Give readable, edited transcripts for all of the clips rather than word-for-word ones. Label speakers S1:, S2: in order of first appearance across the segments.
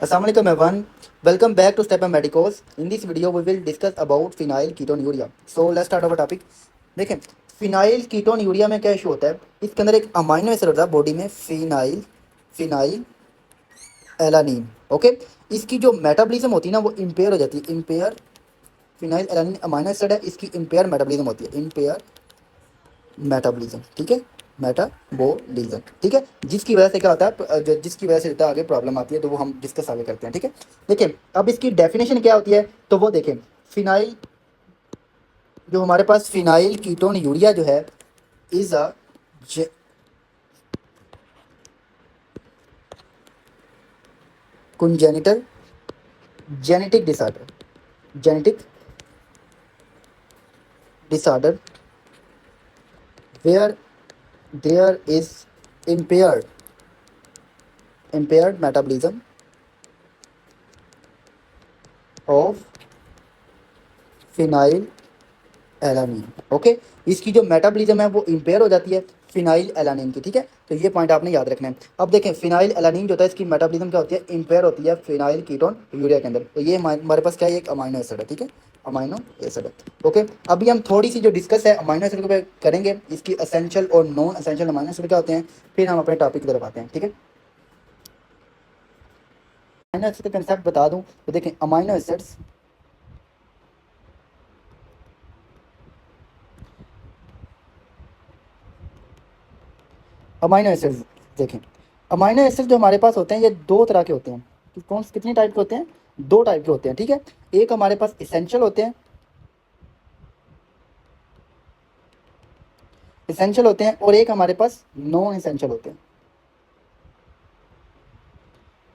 S1: Assalamu alaikum everyone. Welcome back to Step and Medicos. In this video we will discuss about phenyl ketonuria. So let's start our topic. देखें phenyl ketonuria में क्या issue होता है, इसके अंदर एक amino acid होता है बॉडी में फिनाइल फिनाइल एलानिन। ओके, इसकी जो मेटाबॉलिज्म होती है ना वो इम्पेयर हो जाती है। Empire phenyl alanine amino acid है, इसकी इम्पेयर मेटाबॉलिज्म होती है। इम्पेयर मेटाबॉलिज्म, ठीक है, मेटाबॉलिज्म, ठीक है, जिसकी वजह से क्या होता है, जिसकी वजह से आगे प्रॉब्लम आती है, तो वो हम डिस्कस आगे करते हैं। ठीक है, देखिए अब इसकी डेफिनेशन क्या होती है, तो वो देखें फिनाइल, जो हमारे पास फिनाइल कीटोन यूरिया जो है is a congenital genetic disorder where there is impaired metabolism of phenyl alanine. Okay, इसकी जो मेटाबॉलिज्म है वो इम्पेयर हो जाती है फिनाइल एलानिन की। ठीक है, तो ये पॉइंट आपने याद रखना है। अब देखें फिनाइल एलानिन जो होता है इसकी मेटाबॉलिज्म क्या होती है, इम्पेयर होती है फिनाइल कीटोन यूरिया के अंदर। तो ये हमारे पास क्या है, एक अमाइनो एसिड है। ठीक है, अमाइनो एसिड है। ओके, अभी हम थोड़ी सी जो डिस्कस है अमाइनो एसिड के करेंगे, इसकी असेंशियल और नॉन असेंशियल अमाइनो एसिड क्या होते हैं, फिर हम अपने टॉपिक की तरफ आते हैं। ठीक है, अमाइनो एसिड का कंसेप्ट बता दूं तो देखें अमाइनो एसिड्स अमाइनो एसिड्स देखें, अमाइनो एसिड जो हमारे पास होते हैं ये दो तरह के होते हैं। कितनी टाइप के होते हैं, दो टाइप के होते हैं। ठीक है, एक हमारे पास इसेंशियल होते हैं, और एक हमारे पास नॉन इसेंशियल होते हैं।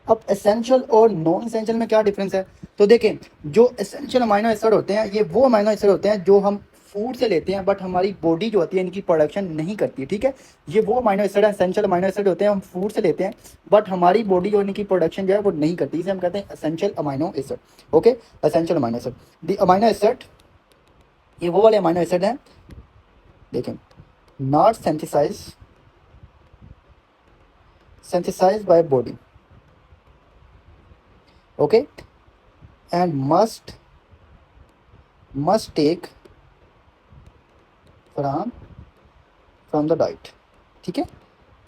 S1: अब एसेंशियल और नॉन एसेंशियल में क्या डिफरेंस है, तो देखें जो एसेंशियल अमाइनो एसिड होते हैं ये वो अमाइनो एसिड होते हैं जो हम फूड से लेते हैं, बट हमारी बॉडी जो होती है इनकी प्रोडक्शन नहीं करती है। ठीक है, ये वो अमाइनो एसिड है, एसेंशियल अमाइनो एसिड होते हैं, हम फूड से लेते हैं बट हमारी बॉडी जो इनकी प्रोडक्शन जो है वो नहीं करती, इसे हम कहते हैं essential amino acid. Okay, essential amino acid, the amino acid, ये वो वाले अमाइनो एसिड हैं देखें not synthesized by body, okay, and must take from the diet। ठीक है,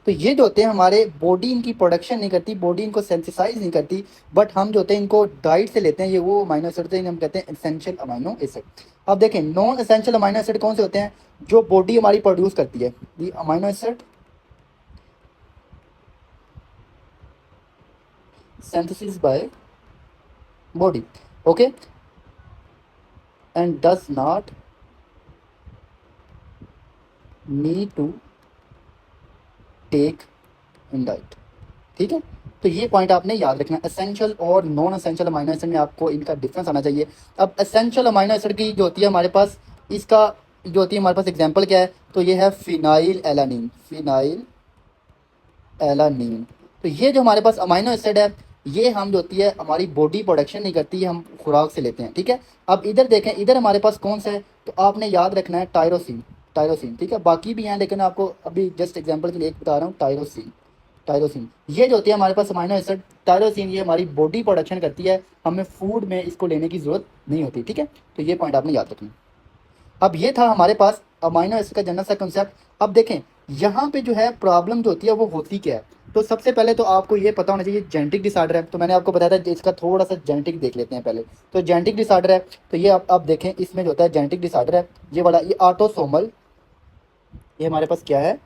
S1: तो ये जो होते हैं हमारे बॉडी इनकी प्रोडक्शन नहीं करती, बॉडी इनको सेंसिसाइज नहीं करती, बट हम जो होते हैं इनको डाइट से लेते हैं, ये वो अमाइनो एसिड होते हैं हम कहते हैं एसेंशियल अमाइनो एसिड। अब देखें नॉन एसेंशियल अमाइनो एसिड कौन से होते हैं, जो बॉडी हमारी प्रोड्यूस करती है, the amino acid synthesis by body, okay, and does not need to take in diet। ठीक है, तो ये पॉइंट आपने याद रखना, एसेंशियल और नॉन एसेंशियल अमाइनो एसिड में आपको इनका डिफरेंस आना चाहिए। अब एसेंशियल अमाइनो एसिड की जो होती है हमारे पास, इसका जो होती है हमारे पास एग्जांपल क्या है, तो ये है फिनाइल एलानिन। तो ये जो हमारे पास अमाइनो एसिड है ये हम जो होती है हमारी बॉडी प्रोडक्शन नहीं करती है, हम खुराक से लेते हैं। ठीक है, अब इधर देखें, इधर हमारे पास कौन सा है, तो आपने याद रखना है टायरोसिन। ठीक है, बाकी भी हैं लेकिन आपको अभी जस्ट एग्जांपल के लिए एक बता रहा हूँ, टायरोसिन ये जो होती है हमारे पास अमाइनो एसिड, टायरोसिन ये हमारी बॉडी प्रोडक्शन करती है, हमें फूड में इसको लेने की ज़रूरत नहीं होती। ठीक है, तो ये पॉइंट आपने याद रखना। अब ये था हमारे पास अमाइनो एसिड का जनरल सा कंसेप्ट। अब देखें यहाँ पे जो है प्रॉब्लम जो होती है वो होती क्या है, तो सबसे पहले तो आपको ये पता होना चाहिए जेनेटिक डिसऑर्डर है। तो मैंने आपको बताया था इसका थोड़ा सा जेनेटिक देख लेते हैं पहले। तो जेनेटिक डिसऑर्डर है, तो ये आप देखें इसमें जो होता है जेनेटिक डिसऑर्डर है ये वाला, ये ऑटोसोमल, ये हमारे पास क्या है,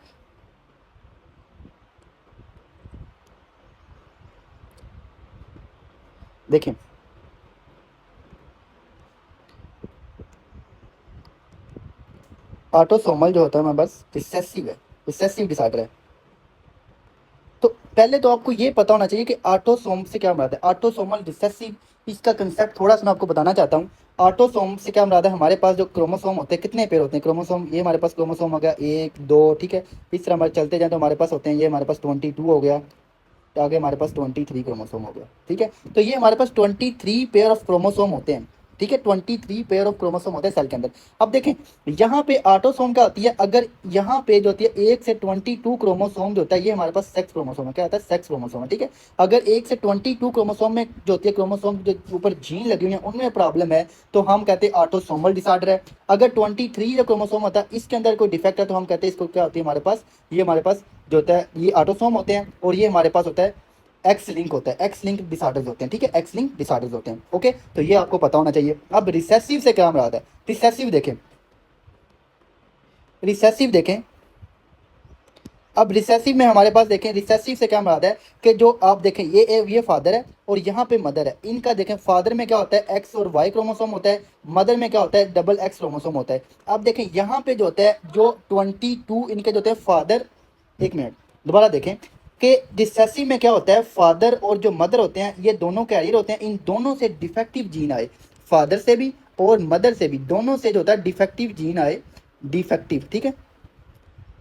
S1: देखें ऑटोसोमल जो होता है हमारे पास रिसेसिव डिसऑर्डर है। तो पहले तो आपको ये पता होना चाहिए कि ऑटोसोम से क्या मुराद है, ऑटोसोमल रिसेसिव, इसका कंसेप्ट थोड़ा सा मैं आपको बताना चाहता हूँ। ऑटोसोम से क्या मुराद है, हमारे पास जो क्रोमोसोम होते हैं, कितने पेयर होते हैं क्रोमोसोम, ये हमारे पास क्रोमोसोम हो गया 1 2, ठीक है, इस तरह हमारे चलते जाए तो हमारे पास होते हैं, ये हमारे पास 22 हो गया, तो आगे हमारे पास 23 क्रोमोसोम हो गया। ठीक है, तो ये हमारे पास 23 पेयर ऑफ क्रोमोसोम होते हैं। ठीक है, 23 पेयर ऑफ क्रोमोसोम होते हैं सेल के अंदर। अब देखें यहाँ पे ऑटोसोम क्या होती है, अगर यहाँ पे जो होती है 1 से 22 क्रोमोसोम जो होता है ये हमारे पास सेक्स क्रोमोसोम है। क्या होता है, सेक्स क्रोमोसोम है। ठीक है, अगर 1 से 22 क्रोमोसोम में जो होती है क्रोमोसोम जो ऊपर जीन लगी हुई है उनमें प्रॉब्लम है तो हम कहते हैं ऑटोसोमल डिसऑर्डर है। अगर 23 जो क्रोमोसोम होता है इसके अंदर कोई डिफेक्ट है तो हम कहते हैं इसको क्या होती है हमारे पास, ये हमारे पास जो होता है ये ऑटोसोम होते हैं और ये हमारे पास होता है एक्स लिंक होता है, एक्स लिंक डिसऑर्डर्स होते हैं। ठीक है, एक्स लिंक डिसऑर्डर्स होते हैं। ओके, तो ये आपको पता होना चाहिए। अब रिसेसिव से क्या मुराद है, रिसेसिव देखें, रिसेसिव देखें। अब रिसेसिव में हमारे पास देखें, रिसेसिव से क्या मुराद है कि जो आप देखें ये फादर है और यहाँ पे मदर है। इनका देखें फादर में क्या होता है एक्स और वाई क्रोमोसोम होता है, मदर में क्या होता है डबल एक्स क्रोमोसोम होता है। अब देखें यहाँ पे जो होता है जो 22 इनके जो होते हैं फादर, एक मिनट दोबारा देखें कि रिसेसिव में क्या होता है फादर और जो मदर होते हैं ये दोनों कैरियर होते हैं, इन दोनों से डिफेक्टिव जीन आए, फादर से भी और मदर से भी, दोनों से जो होता है डिफेक्टिव जीन आए, डिफेक्टिव। ठीक है,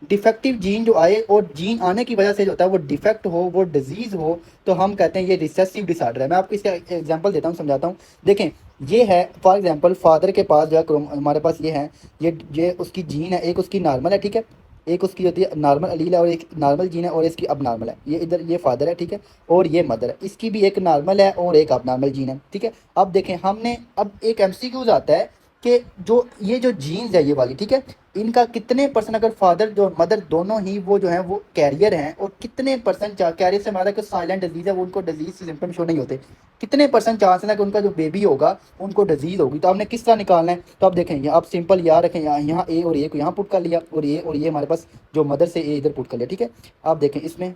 S1: डिफेक्टिव जीन जो आए और जीन आने की वजह से जो होता है वो डिफेक्ट हो, वो डिजीज हो, तो हम कहते हैं ये रिसेसिव डिसऑर्डर है। मैं आपको इसका एग्जांपल देता हूँ, समझाता हूँ। देखें ये है फॉर एग्जांपल फादर के पास जो है हमारे पास ये है, ये उसकी जीन है, एक उसकी नॉर्मल है। ठीक है, एक उसकी होती है नॉर्मल अलील है और एक नॉर्मल जीन है और इसकी अब नॉर्मल है। ये इधर ये फादर है। ठीक है, और ये मदर है, इसकी भी एक नॉर्मल है और एक अब नॉर्मल जीन है। ठीक है, अब देखें हमने अब एक एमसीक्यूज आता है कि जो ये जो जीन्स है ये वाली, ठीक है, इनका कितने परसेंट, अगर फादर जो मदर दोनों ही वो जो है वो कैरियर हैं और कितने परसेंट कैरियर से हमारा साइलेंट डिजीज है वो उनको डिजीज से सिम्टम शो नहीं होते, कितने परसेंट चांस है कि उनका जो बेबी होगा उनको डिजीज होगी। तो आपने किस तरह निकालना है, तो आप देखेंगे आप सिंपल याद रखें, यहाँ ए और ए को यहाँ पुट कर लिया और ये हमारे पास जो मदर से ए इधर पुट कर लिया। ठीक है, आप देखें इसमें,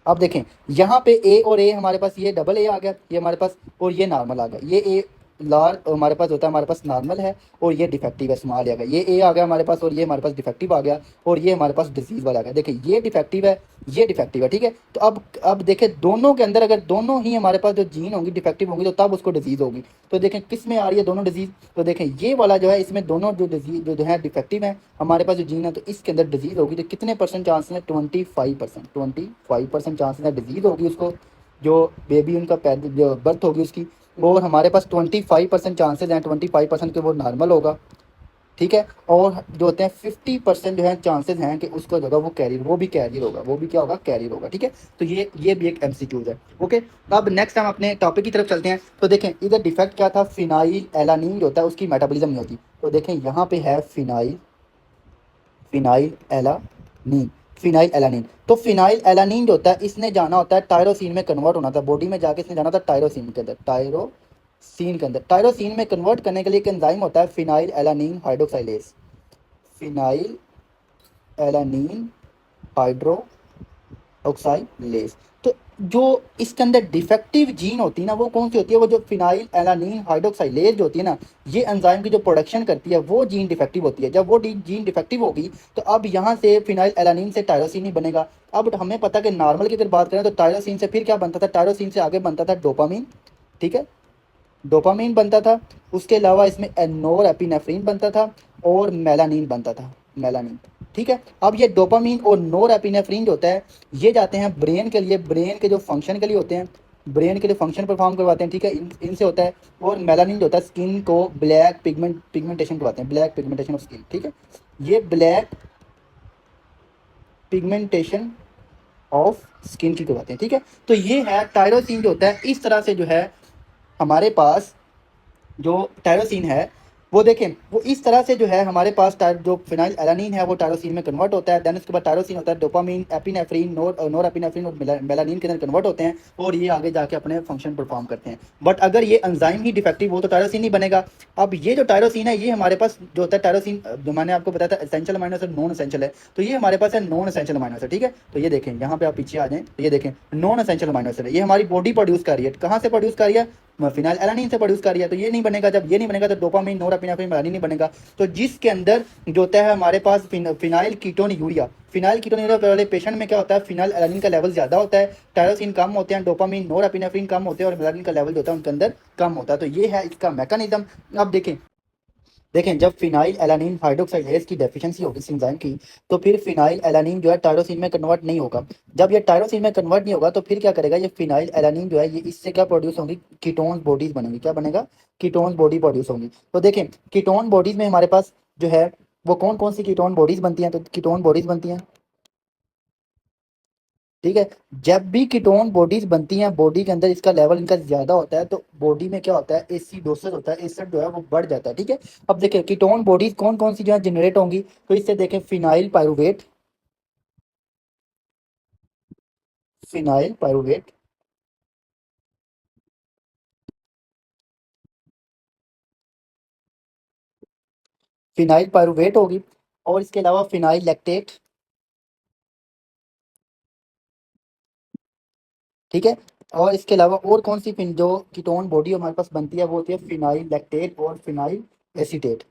S1: आप देखें यहाँ पे ए और ए हमारे पास ये डबल ए आ गया ये हमारे पास और ये नॉर्मल आ गया। ये ए लार हमारे पास होता है, हमारे पास नॉर्मल है और ये डिफेक्टिव है, स्मॉल आ गया। ये ए आ गया हमारे पास और ये हमारे पास डिफेक्टिव आ गया और ये हमारे पास डिजीज वाला आ गया। देखिए ये डिफेक्टिव है, ये डिफेक्टिव है। ठीक है, तो अब देखें दोनों के अंदर अगर दोनों ही हमारे पास जो जीन होंगी डिफेक्टिव होंगी तो तब उसको डिजीज होगी। तो देखें किस में आ रही है दोनों डिजीज, तो देखें ये वाला जो है इसमें दोनों जो डिजीज जो है डिफेक्टिव है हमारे पास जो जीन है तो इसके अंदर डिजीज होगी। तो कितने परसेंट चांस है, 25%, 25% चांस है डिजीज होगी उसको, जो बेबी उनका जो बर्थ होगी उसकी। और हमारे पास 25% चांसेस हैं, 25% के वो नॉर्मल होगा। ठीक है, और जो होते हैं 50% जो है चांसेस हैं कि उसको जो होगा वो कैरियर, वो भी कैरियर होगा, वो भी क्या होगा कैरियर होगा। ठीक है, तो ये भी एक एमसीक्यूज है। ओके, अब नेक्स्ट हम अपने टॉपिक की तरफ चलते हैं। तो देखें इधर डिफेक्ट क्या था, फिनाइल एलानिन जो होता है उसकी मेटाबॉलिज्म नहीं होती। तो देखें यहाँ पे है फिनाइल एलानिन, फिनाइल एलानिन। तो फिनाइल एलानिन जो होता है इसने जाना होता है टायरोसिन में कन्वर्ट होना था, बॉडी में जाके इसने जाना था टायरोसिन के अंदर, टायरोसिन में कन्वर्ट करने के लिए एक एंजाइम होता है phenylalanine hydroxylase, phenylalanine hydroxylase. तो जो इसके अंदर डिफेक्टिव जीन होती है ना वो कौन सी होती है, वो जो फिनाइल एलानिन हाइड्रोक्साइलेज होती है ना, ये एंजाइम की जो प्रोडक्शन करती है वो जीन डिफेक्टिव होती है। जब वो जीन डिफेक्टिव होगी तो अब यहाँ से फिनाइल एलानिन से टायरोसिन ही बनेगा। अब हमें पता कि नॉर्मल की अगर बात करें तो टायरोसिन से फिर क्या बनता था, टायरोसिन से आगे बनता था डोपामीन। ठीक है, डोपामीन बनता था, उसके अलावा इसमें नोर एपिनेफ्रिन बनता था और मेलानिन बनता था, मेलानिन। ठीक है, अब ये डोपामीन और नोर एपिनेफ्रिन जो होता है ये जाते हैं ब्रेन के लिए, ब्रेन के जो फंक्शन के लिए होते हैं, ब्रेन के लिए फंक्शन परफॉर्म करवाते हैं। ठीक है, इनसे होता है। और मेलानिन जो होता है स्किन को ब्लैक पिगमेंटेशन करवाते हैं, ब्लैक पिगमेंटेशन ऑफ स्किन। ठीक है, ये ब्लैक पिगमेंटेशन ऑफ स्किन की करवाते हैं। ठीक है, तो ये है टायरोसिन जो होता है, इस तरह से जो है हमारे पास जो टायरोसिन है वो देखें वो इस तरह से जो है हमारे पास जो फिनाइल एलानिन है वो टायरोसिन में कन्वर्ट होता है। देन उसके बाद टायरोसिन होता है डोपामीन, एपिनेफ्रिन, नोर एपिनेफ्रिन और मेलानिन के अंदर कन्वर्ट होते हैं और ये आगे जाके अपने फंक्शन परफॉर्म करते हैं। बट अगर ये एंजाइम ही डिफेक्टिव हो तो टायरोसिन नहीं बनेगा। अब ये जो टायरोसिन है ये हमारे पास जो होता है टायरोसिन, जो मैंने आपको बताया था essential amino acid non essential है, तो ये हमारे पास है नॉन एसेंशियल अमाइनो एसिड। ठीक है, तो ये देखें यहाँ पे आप पीछे आ जाएं तो ये देखें नॉन एसेंशियल अमाइनो एसिड है, ये हमारी बॉडी प्रोड्यूस कर रही है। कहाँ से प्रोड्यूस कर रही है, फिनाइल एलानिन से प्रोड्यूस कर रही है। तो ये नहीं बनेगा, जब ये नहीं बनेगा तो डोपामीन, नोरएपिनेफ्रिन, मेलानिन नहीं बनेगा। तो जिसके अंदर जो होता है हमारे पास phenylketonuria, phenylketonuria वाले पेशेंट में क्या होता है फिनाइल एलानिन का लेवल ज़्यादा होता है, टायरोसिन कम होते हैं, डोपामीन, नोरएपिनेफ्रिन कम होते हैं और मेलानिन का लेवल जो होता है उनके अंदर कम होता है। तो ये है इसका मैकेनिज्म। अब देखें देखें जब फिनाइल एलानिन हाइड्रोक्साइलेज की डेफिशिएंसी होगी इस एंजाइम की, तो फिर फिनाइल एलानिन जो है टायरोसिन में कन्वर्ट नहीं होगा। जब ये टायरोसिन में कन्वर्ट नहीं होगा तो फिर क्या करेगा, ये फिनाइल एलानिन जो है ये इससे क्या प्रोड्यूस होंगी, कीटोन बॉडीज बनेंगी। क्या बनेगा, कीटोन बॉडी प्रोड्यूस होंगी। तो देखें कीटोन बॉडीज में हमारे पास जो है वो कौन कौन सी कीटोन बॉडीज बनती हैं, तो कीटोन बॉडीज बनती हैं, ठीक है। जब भी कीटोन बॉडीज बनती हैं, बॉडी के अंदर इसका लेवल इनका ज्यादा होता है, तो बॉडी में क्या होता है, एसिडोसिस होता है, एसिड जो है वो बढ़ जाता है, ठीक है। अब देखिए कीटोन बॉडीज कौन कौन सी जो है जनरेट होंगी, तो इससे देखें phenyl pyruvate, phenyl pyruvate, phenyl pyruvate होगी, और इसके अलावा फिनाइल लैक्टेट, ठीक है। और इसके अलावा और कौन सी जो कीटोन बॉडी हमारे पास बनती है वो होती है फिनाइल लैक्टेट और फिनाइल एसीटेट,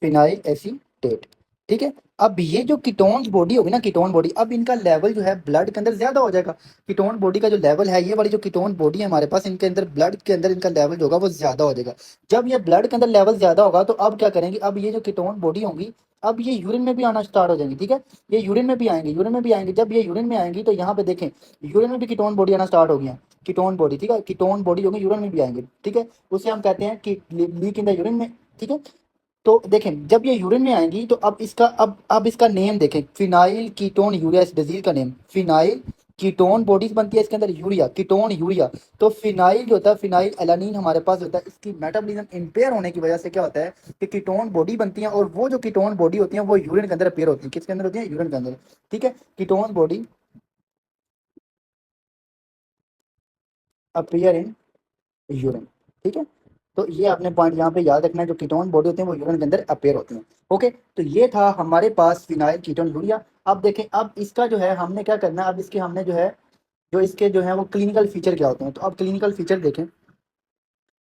S1: फिनाइल एसीटेट, ठीक है। अब ये जो कीटोन्स बॉडी होगी ना, कीटोन बॉडी, अब इनका लेवल जो है ब्लड के अंदर ज्यादा हो जाएगा। कीटोन बॉडी का जो लेवल है, ये वाली जो कीटोन बॉडी है हमारे पास, इनके अंदर ब्लड के अंदर इनका लेवल जो होगा वो ज्यादा हो जाएगा। जब ये ब्लड के अंदर लेवल ज्यादा होगा तो अब क्या करेंगे, अब ये जो कीटोन बॉडी होंगी, अब ये यूरिन में भी आना स्टार्ट हो जाएंगी, ठीक है। ये यूरिन में भी आएंगे, यूरिन में भी आएंगे। जब ये यूरिन में आएंगी तो यहाँ पे देखें यूरिन में भी कीटोन बॉडी आना स्टार्ट हो गया, कीटोन बॉडी, ठीक है। कीटोन बॉडी होगी यूरिन में भी आएंगे, ठीक है। उसे हम कहते हैं कि लीक इन द यूरिन में, ठीक है। तो देखें जब ये यूरिन में आएंगी तो अब इसका अब इसका नेम देखें, फिनाइल कीटोन यूरिया, इस डिजीज का नेम फिनाइल कीटोन बॉडीज बनती है इसके अंदर, यूरिया कीटोन यूरिया। तो फिनाइल जो होता है, फिनाइल एलानिन हमारे पास होता है, इसकी मेटाबॉलिज्म इम्पेयर होने की वजह से क्या होता है कि कीटोन बॉडी बनती है, और वो जो कीटोन बॉडी होती है वो यूरिन के अंदर अपेयर होती है। किसके अंदर होती है, यूरिन के अंदर, ठीक है। Ketone body appear in urine, ठीक है। तो ये आपने पॉइंट यहाँ पे याद रखना है, जो कीटोन बॉडी होते हैं वो यूरिन के अंदर अपेयर होती हैं। ओके, तो ये था हमारे पास फिनाइल कीटोन यूरिया। अब देखें अब इसका जो है हमने क्या करना है, अब इसके हमने जो है जो इसके जो है वो क्लिनिकल फीचर क्या होते हैं, तो अब क्लिनिकल फीचर देखें।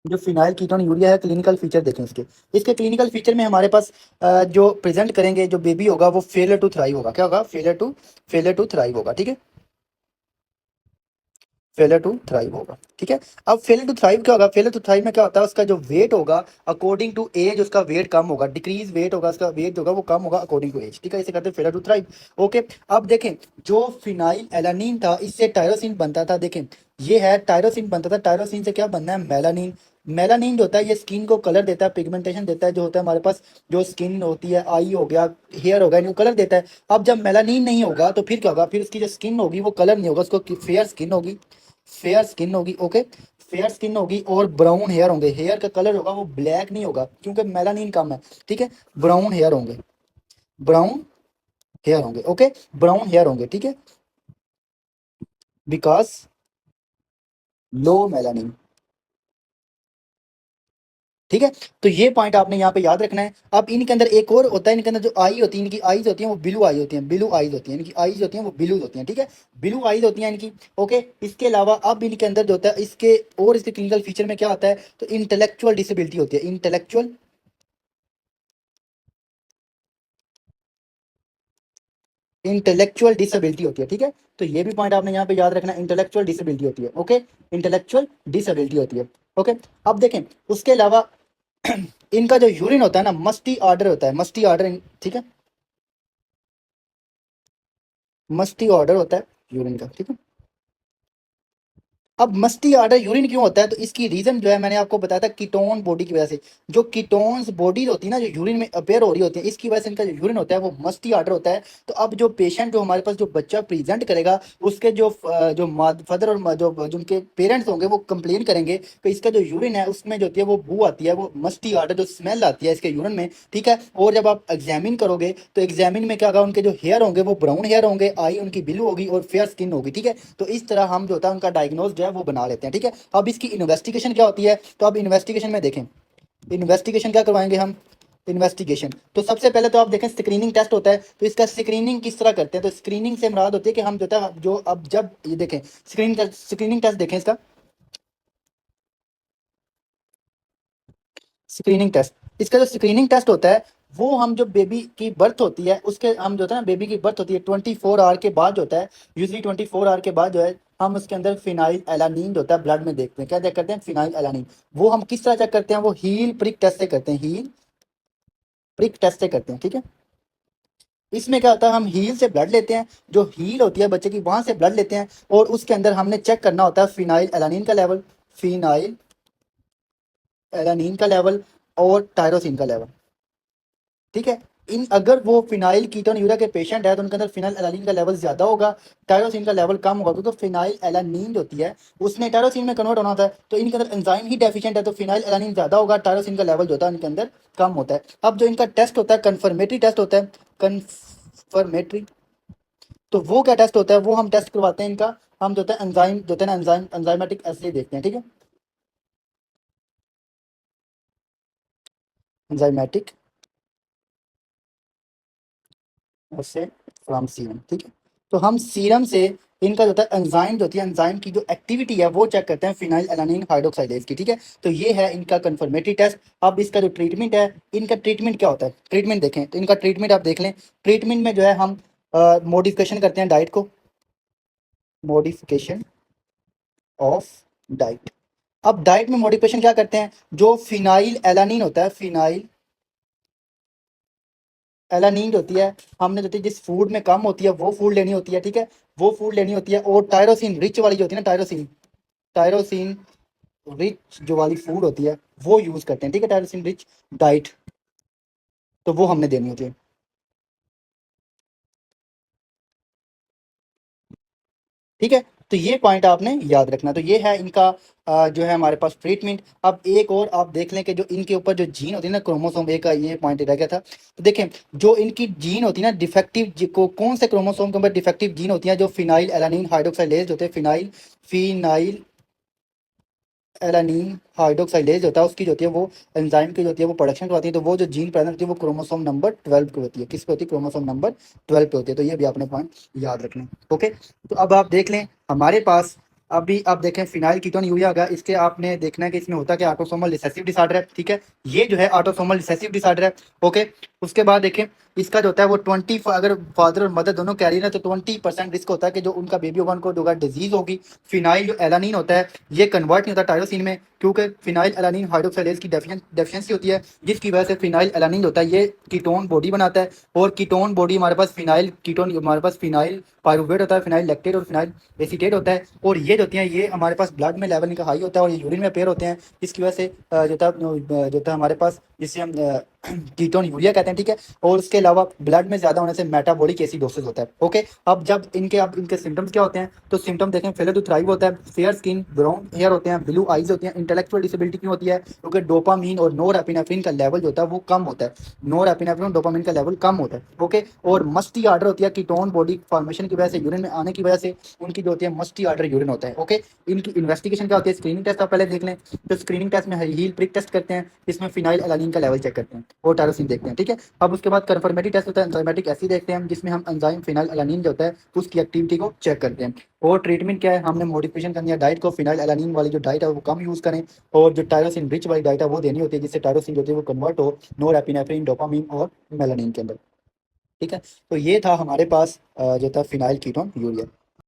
S1: जो फिनाइल कीटोन यूरिया है, क्लिनिकल फीचर देखें इसके। इसके क्लिनिकल फीचर में हमारे पास जो प्रेजेंट करेंगे जो बेबी होगा वो फेलियर टू थ्राइव होगा। क्या होगा, फेलियर टू थ्राइव होगा, ठीक है। फेलियर टू थ्राइव होगा, ठीक है। अब फेलियर टू थ्राइव क्या होगा, फेलियर टू थ्राइव में क्या होता है, उसका जो वेट होगा अकॉर्डिंग टू एज, उसका वेट कम होगा, डिक्रीज वेट होगा, उसका वेट होगा वो कम होगा अकॉर्डिंग टू एज, ठीक है। इसे कहते हैं फेलियर टू थ्राइव। ओके, अब देखें जो फिनाइल एलानिन था इससे टायरोसिन बनता था। देखें ये है टायरोसिन बनता था, टायरोसिन से क्या बनना है, मेलानिन। मेलानिन जो होता है ये स्किन को कलर देता है, पिगमेंटेशन देता है, जो होता है हमारे पास जो स्किन होती है, आई हो गया, हेयर हो गया, इनको कलर देता है। अब जब मेलानिन नहीं होगा तो फिर क्या होगा, फिर उसकी जो स्किन होगी वो कलर नहीं होगा, उसको फेयर स्किन होगी, फेयर स्किन होगी, ओके। फेयर स्किन होगी और ब्राउन हेयर होंगे, हेयर का कलर होगा वो ब्लैक नहीं होगा क्योंकि मेलानिन कम है, ठीक है। ब्राउन हेयर होंगे, ब्राउन हेयर होंगे, ओके, ब्राउन हेयर होंगे, ठीक है, बिकॉज लो मेलानिन, ठीक है। तो ये पॉइंट आपने यहाँ पे याद रखना है। अब इनके अंदर एक और होता है, इनके अंदर जो आई होती है, इनकी आईज होती हैं वो ब्लू आई होती हैं, ब्लू आईज होती हैं, इनकी आईज होती हैं वो ब्लू होती हैं, ठीक है, ब्लू आईज होती हैं इनकी, ओके। इसके अलावा अब इनके अंदर जो होता है इसके और इसके क्लिनिकल फीचर में क्या आता है, तो इंटेलेक्चुअल डिसेबिलिटी होती है, इंटेलेक्चुअल डिसेबिलिटी होती है, ठीक है। तो ये भी पॉइंट आपने यहाँ पे याद रखना, इंटेलेक्चुअल डिसेबिलिटी होती है, ओके, इंटेलेक्चुअल डिसेबिलिटी होती है, ओके। अब देखें उसके अलावा इनका जो यूरिन होता है ना, मस्टी ऑर्डर होता है, मस्टी ऑर्डर, ठीक है, मस्टी ऑर्डर होता है यूरिन का, ठीक है। अब मस्टी आर्डर यूरिन क्यों होता है, तो इसकी रीजन जो है मैंने आपको बताया था, कीटोन बॉडी की वजह से। जो कीटोन्स बॉडी होती है ना, जो यूरिन में अपेयर हो रही होती है, इसकी वजह से इनका जो यूरिन होता है वो मस्टी आर्डर होता है। तो अब जो पेशेंट जो हमारे पास जो बच्चा प्रेजेंट करेगा, उसके जो जो फादर और जो उनके पेरेंट्स होंगे वो कंप्लेन करेंगे कि इसका जो यूरिन है उसमें जो होती है वो बू आती है, वो मस्टी आर्डर जो स्मेल आती है इसके यूरिन में, ठीक है। और जब आप एग्जामिन करोगे तो एग्जामिन में क्या होगा, उनके जो हेयर होंगे वो ब्राउन हेयर होंगे, आई उनकी ब्लू होगी और फेयर स्किन होगी, ठीक है। तो इस तरह हम जो होता है उनका डायग्नोज जो है वो बना लेते हैं, ठीक है। अब इसकी इन्वेस्टिगेशन क्या होती है, तो अब इन्वेस्टिगेशन में देखें, इन्वेस्टिगेशन क्या करवाएंगे हम, इन्वेस्टिगेशन। तो सबसे पहले तो आप देखें स्क्रीनिंग टेस्ट होता है, तो इसका स्क्रीनिंग किस तरह करते हैं, तो स्क्रीनिंग से मुराद होती है कि हम जो है जो अब जब ये देखें स्क्रीनिंग टेस्ट देखें इसका, स्क्रीनिंग टेस्ट, इसका जो स्क्रीनिंग टेस्ट होता है वो हम जो बेबी की बर्थ होती है उसके हम जो होता है ना, बेबी की बर्थ होती है 24 आवर के बाद जो होता है, यूजली 24 आवर के बाद जो है हम उसके अंदर फिनाइल एलानीन जो होता है ब्लड में देखते हैं, क्या चेक करते हैं, फिनाइल एलानीन। वो हम किस तरह चेक करते हैं, वो हील प्रिक टेस्ट से करते हैं, हील प्रिक टेस्ट से करते हैं, ठीक है। इसमें क्या होता है, हम हील से ब्लड लेते हैं, जो हील होती है बच्चे की वहां से ब्लड लेते हैं, और उसके अंदर हमने चेक करना होता है फिनाइल एलानीन का लेवल, फिनाइल एलानीन का लेवल और टायरोसिन का लेवल, ठीक है। इन अगर वो फिनाइल कीटोन यूरिया के पेशेंट है तो उनके अंदर फिनाइल एलानीन का लेवल ज्यादा होगा, टायरोसिन का लेवल कम होगा, क्योंकि फिनाइल एलानीन जो होती है उसने टायरोसिन में कन्वर्ट होना होता है, तो इनके अंदर एंजाइम ही डेफिशिएंट है, तो फिनाइल एलानीन ज्यादा होगा, टायरोसिन का लेवल जो होता है इनके अंदर कम होता है। अब जो इनका टेस्ट होता है कन्फर्मेटरी टेस्ट होता है, कन्फर्मेटरी, तो वो क्या टेस्ट होता है, वो हम टेस्ट करवाते हैं इनका, हम जो होता है एंजाइम जो होता है ना, एंजाइम एंजाइमेटिक एसिड देखते हैं, ठीक है, एंजाइमेटिक उससे फ्रॉम सीरम, ठीक है। तो हम सीरम से इनका जो होता है एंजाइम जो होती है, एंजाइम की जो एक्टिविटी है वो चेक करते हैं फिनाइल एलानिन हाइड्रोक्साइडेज की, ठीक है। तो ये है इनका कंफर्मेटरी टेस्ट। अब इसका जो ट्रीटमेंट है, इनका ट्रीटमेंट क्या होता है, ट्रीटमेंट देखें तो इनका ट्रीटमेंट आप देख लें। ट्रीटमेंट में जो है हम मॉडिफिकेशन करते हैं डाइट को, मॉडिफिकेशन ऑफ डाइट। अब डाइट में मॉडिफिकेशन क्या करते हैं, जो फिनाइल एलानिन होता है, फिनाइल एलानीन जो होती है, हमने जो होती है जिस फूड में कम होती है वो फूड लेनी होती है, ठीक है, वो फूड लेनी होती है। और टायरोसिन रिच वाली जो होती है ना, टायरोसिन, टायरोसिन रिच जो वाली फूड होती है वो यूज करते हैं, ठीक है, टायरोसिन रिच डाइट, तो वो हमने देनी होती है, ठीक है। तो ये पॉइंट आपने याद रखना। तो ये है इनका जो है हमारे पास ट्रीटमेंट। अब एक और आप देख लें कि जो इनके ऊपर जो जीन होती है ना, क्रोमोसोम ए का ये पॉइंट रह गया था, तो देखें जो इनकी जीन होती है ना डिफेक्टिव, को कौन से क्रोमोसोम के ऊपर डिफेक्टिव जीन होती है, जो फिनाइल एलानिन हाइड्रोक्साइलेज होते हैं, फिनाइल फिनाइल एलानीन हाइड्रोक्साइलेज होता है, उसकी जो होती है वो एंजाइम की जो होती है वो प्रोडक्शन करवाती है, तो वो जो जीन प्रेजेंट होती है वो क्रोमोसोम नंबर 12 पे होती है, किस पे होती है, क्रोमोसोम नंबर 12 पे होती है। तो ये भी आपने पॉइंट याद रखना, ओके। तो अब आप देख लें हमारे पास, अभी आप देखें फिनाइल कीटोन यूरिया होगा, इसके आपने देखना है कि इसमें होता क्या, ऑटोसोमल रिसेसिव डिसऑर्डर है, ठीक है, ये जो है ऑटोसोमल रिसेसिव डिसऑर्डर है, ओके। उसके बाद देखें इसका जो होता है वो 20, अगर फादर और मदर दोनों कैरियर है तो 20% रिस्क होता है कि जो उनका बेबी होगा उनको जो डिजीज होगी। फिनाइल जो एलानीन होता है ये कन्वर्ट नहीं होता टायरोसिन में, क्योंकि फिनाइल एलानीन हाइड्रोक्साइलेज की डेफिशिएंसी होती है, जिसकी वजह से फिनाइल एलानीन होता है ये कीटोन बॉडी बनाता है, और कीटोन बॉडी हमारे पास फिनाइल कीटोन, हमारे पास फिनाइल पायरुवेट होता है, फिनाइल लैक्टेट और फिनाइल एसीटेट होता है, और ये जो होती हैं ये हमारे पास ब्लड में लेवल इनका हाई होता है और ये यूरिन में पेयर होते हैं, इसकी वजह से जो था हमारे पास जिसे हम कीटोन यूरिया कहते हैं, ठीक है। और उसके अलावा ब्लड में ज्यादा होने से मेटाबॉलिक एसिडोसिस होता है, ओके। अब इनके सिम्टम्स क्या होते हैं, तो सिम्टम देखें, फेलियर टू थ्राइव होता है, फेयर स्किन, ब्राउन हेयर होते हैं, ब्लू आइज होती हैं, इंटेलेक्चुअल डिसेबिलिटी क्यों होती है, क्योंकि डोपामीन और नोरएपिनेफ्रिन का लेवल जो होता है वो कम होता है, नोरएपिनेफ्रिन और डोपामीन का लेवल कम होता है, ओके। और मस्टी आर्डर होती है, कीटोन बॉडी फॉर्मेशन की वजह से, यूरिन में आने की वजह से उनकी जो होती है मस्टी आर्डर यूरिन होता है, ओके। इनकी इन्वेस्टिगेशन क्या होती है, स्क्रीनिंग टेस्ट आप पहले देख लें। तो स्क्रीनिंग टेस्ट में हील प्रिक टेस्ट करते हैं, इसमें फिनाइल एलानीन का लेवल चेक करते हैं और टायरोसिन देखते हैं, ठीक है। अब उसके बाद कंफर्मेटरी टेस्ट होता है, एंजाइमेटिक एसिड देखते हैं हम, जिसमें हम एंजाइम फिनाइल एलानीन जो होता है उसकी एक्टिविटी को चेक करते हैं। और ट्रीटमेंट क्या है, हमने मॉडिफिकेशन करनी है डाइट को, फिनाइल एलानीन वाली जो डाइट है वो कम यूज़ करें, और जो टायरोसिन रिच वाली डाइट है वो देनी होती है, जिससे टायरोसिन जो होती है वो कन्वर्ट हो नोरएपिनेफ्रिन, डोपामीन और मेलानिन के अंदर, ठीक है। तो ये था हमारे पास जो था फिनाइल कीटोन यूरिया।